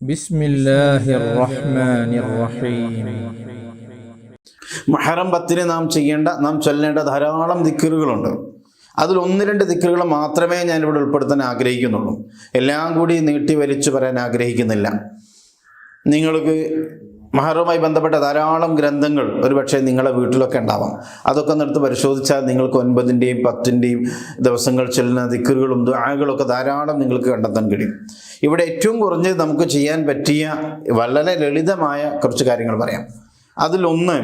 ബിസ്മില്ലാഹിർ റഹ്മാനിർ റഹീം. മുഹറം 10 നാം ചൊല്ലേണ്ട ധാരാളം ദിക്റുകളുണ്ട്. അതിൽ 1-2 ദിക്റുകൾ മാത്രമേ ഞാനിവിടെ ഉൾപ്പെടുത്താൻ ആഗ്രഹിക്കുന്നുള്ളൂ. എല്ലാം കൂടി നീട്ടി വലിച്ചു പറയാൻ ആഗ്രഹിക്കുന്നില്ല. നിങ്ങൾക്ക് മുഹറവുമായി ബന്ധപ്പെട്ട ധാരാളം ഗ്രന്ഥങ്ങൾ ഒരുപക്ഷെ നിങ്ങളുടെ വീട്ടിലൊക്കെ ഉണ്ടാവാം. അതൊക്കെ ഒന്നെടുത്ത് പരിശോധിച്ചാൽ നിങ്ങൾക്ക് 9-ൻ്റെയും 10-ൻ്റെയും ദിവസങ്ങൾ ചെല്ലുന്ന ദിക്റുകളും ദുആകളൊക്കെ ധാരാളം നിങ്ങൾക്ക് കണ്ടെത്താൻ കഴിയും. ഇവിടെ ഏറ്റവും കുറഞ്ഞത് നമുക്ക് ചെയ്യാൻ പറ്റിയ വളരെ ലളിതമായ കുറച്ച് കാര്യങ്ങൾ പറയാം. അതിലൊന്ന്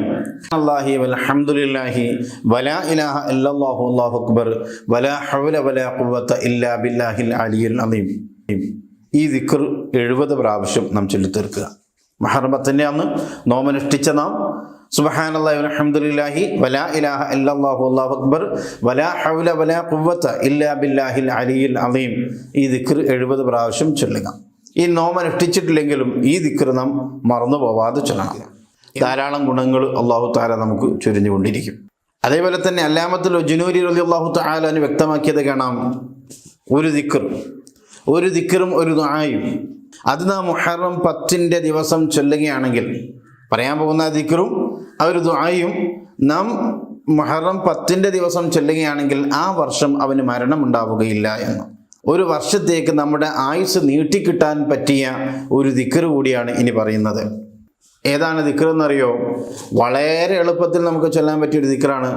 അല്ലാഹി വൽഹംദുലില്ലാഹി വലാ ഇലാഹ ഇല്ലല്ലാഹു അല്ലാഹു അക്ബർ വലാ ഹൗല വലാ ഖുവത ഇല്ലാ ബില്ലാഹിൽ അലിയിൽ അലീം. ഈ ദിക്ർ 70 പ്രാവശ്യം നാം ചൊല്ലിത്തീർക്കുക. മുഹറം 10 അന്ന് നോമനുഷ്ഠിച്ച നാം സുബ്ഹാനല്ലാഹി വൽഹംദുലില്ലാഹി വലാ ഇലാഹ ഇല്ലല്ലാഹു അല്ലാഹു അക്ബർ വലാ ഹൗല വലാ ഖുവത ഇല്ലാ ബില്ലാഹിൽ അലിയിൽ അലീം ഈ ദിക്ർ 70 പ്രാവശ്യം ചൊല്ലുക. ഈ നോമനുഷ്ഠിച്ചിട്ടില്ലെങ്കിലും ഈ ദിക്ർ നാം മറന്നു പോവാതെ ചൊല്ലണം. ധാരാളം ഗുണങ്ങൾ അല്ലാഹു തആല നമുക്ക് ചൊരിഞ്ഞുകൊണ്ടിരിക്കും. അതേപോലെ തന്നെ അല്ലാമത്തുൽ ഉജ്നൂരി റളിയല്ലാഹു തആല അൻഹു വ്യക്തമാക്കിയത് കാണാം. ഒരു ദിക്റും ഒരു ദുആയും അത് നാം മുഹറം 10 ദിവസം ചൊല്ലുകയാണെങ്കിൽ, പറയാൻ പോകുന്ന ദിക്റും ആ ഒരു ദുആയും നാം മുഹറം 10 ദിവസം ചൊല്ലുകയാണെങ്കിൽ ആ വർഷം അവന് മരണം ഉണ്ടാവുകയില്ല എന്ന്. ഒരു വർഷത്തേക്ക് നമ്മുടെ ആയുസ് നീട്ടിക്കിട്ടാൻ പറ്റിയ ഒരു ദിക്ർ കൂടിയാണ് ഇനി പറയുന്നത്. ഏതാണ് ദിക്ർ എന്നറിയോ? വളരെ എളുപ്പത്തിൽ നമുക്ക് ചൊല്ലാൻ പറ്റിയ ഒരു ദിക്റാണ്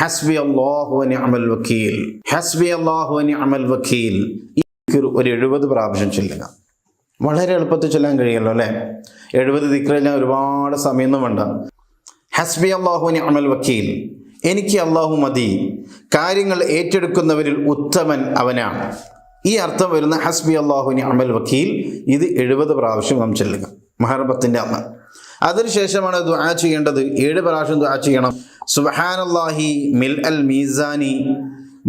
ഹസ്ബി അല്ലാഹു വ നിഅമൽ വക്കീൽ. ഹസ്ബി അല്ലാഹു വ നിഅമൽ വക്കീൽ. ഈ ദിക്ർ ഒരു 70 പ്രാവശ്യം ചൊല്ലുക. വളരെ എളുപ്പത്തിൽ ചൊല്ലാൻ കഴിയുമല്ലോ അല്ലേ? 70 ദിക്റെല്ലാം ഒരുപാട് സമയമൊന്നും വേണ്ട. ഹസ്ബി അല്ലാഹു വ നിഅമൽ വക്കീൽ. എനിക്ക് അല്ലാഹു മതി, കാര്യങ്ങൾ ഏറ്റെടുക്കുന്നവരിൽ ഉത്തമൻ അവനാണ്. ഈ അർത്ഥം വരുന്ന ഹസ്ബി അല്ലാഹു വ നിഅമൽ വക്കീൽ ഇത് 70 പ്രാവശ്യം നാം ചൊല്ലുക മുഹറം 10 അന്ന്. അതിനുശേഷമാണ് ദുആ ചെയ്യേണ്ടത്. 7 പ്രാവശ്യം ദുആ ചെയ്യണം. സുബ്ഹാനല്ലാഹി മിൽ അൽ മീസാനി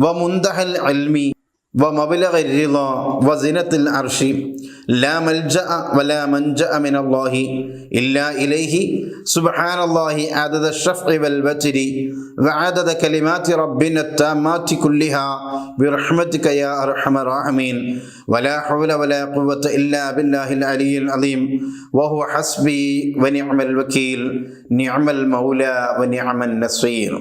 വ മുൻതഹൽ ഇൽമി വ മബ്ലഗ റിളാ വ സിനത്തുൽ അർശി ലാ മൽജഅ വലാ മൻജഅ മിനല്ലാഹി ഇല്ലാ ഇലൈഹി സുബ്ഹാനല്ലാഹി അദദ അശ്ശഫഇ വൽ വത്രി വ അദദ കലിമാതി റബ്ബിന അത്താമാതി കുല്ലിഹാ ബിറഹ്മതിക യാ അർഹമർ റഹീമീൻ വലാ ഹൗല വലാ ഖുവത ഇല്ലാ ബില്ലാഹിൽ അലിയിൽ അലീം വഹുവ ഹസ്ബി വ നിഅമൽ വക്കീൽ നിഅമൽ മൗലാ വ നിഅമൻ നസീർ.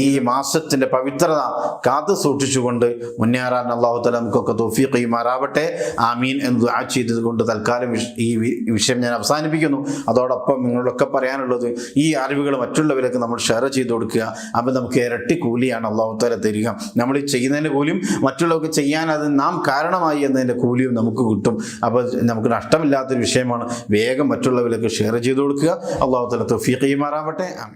ഈ മാസത്തിന്റെ പവിത്രത കാത്തു സൂക്ഷിച്ചുകൊണ്ട് മുന്നേറാൻ അല്ലാഹു തആല നമുക്കൊക്കെ തൗഫീഖ് ചെയ്യുമാറാവട്ടെ. ആമീൻ എന്ന് ദുആ ചെയ്തതുകൊണ്ട് തൽക്കാലം ഈ വിഷയം ഞാൻ അവസാനിപ്പിക്കുന്നു. അതോടൊപ്പം നിങ്ങളൊക്കെ പറയാനുള്ളത് ഈ അറിവുകൾ മറ്റുള്ളവർക്ക് നമ്മൾ ഷെയർ ചെയ്ത് കൊടുക്കുക. അപ്പോൾ നമുക്ക് ഇരട്ടി കൂലിയാണ് അല്ലാഹു തആല തരിക. നമ്മൾ ചെയ്യുന്നതിൻ്റെ കൂലിയും മറ്റുള്ളവർക്ക് ചെയ്യാൻ അത് നാം കാരണമായി എന്നതിൻ്റെ കൂലിയും നമുക്ക് കിട്ടും. അപ്പോൾ നമുക്ക് നഷ്ടമില്ലാത്തൊരു വിഷയമാണ്. വേഗം മറ്റുള്ളവർക്ക് ഷെയർ ചെയ്ത് കൊടുക്കുക. അല്ലാഹു തആല തൗഫീഖ് ചെയ്യുമാറാവട്ടെ. ആമീൻ.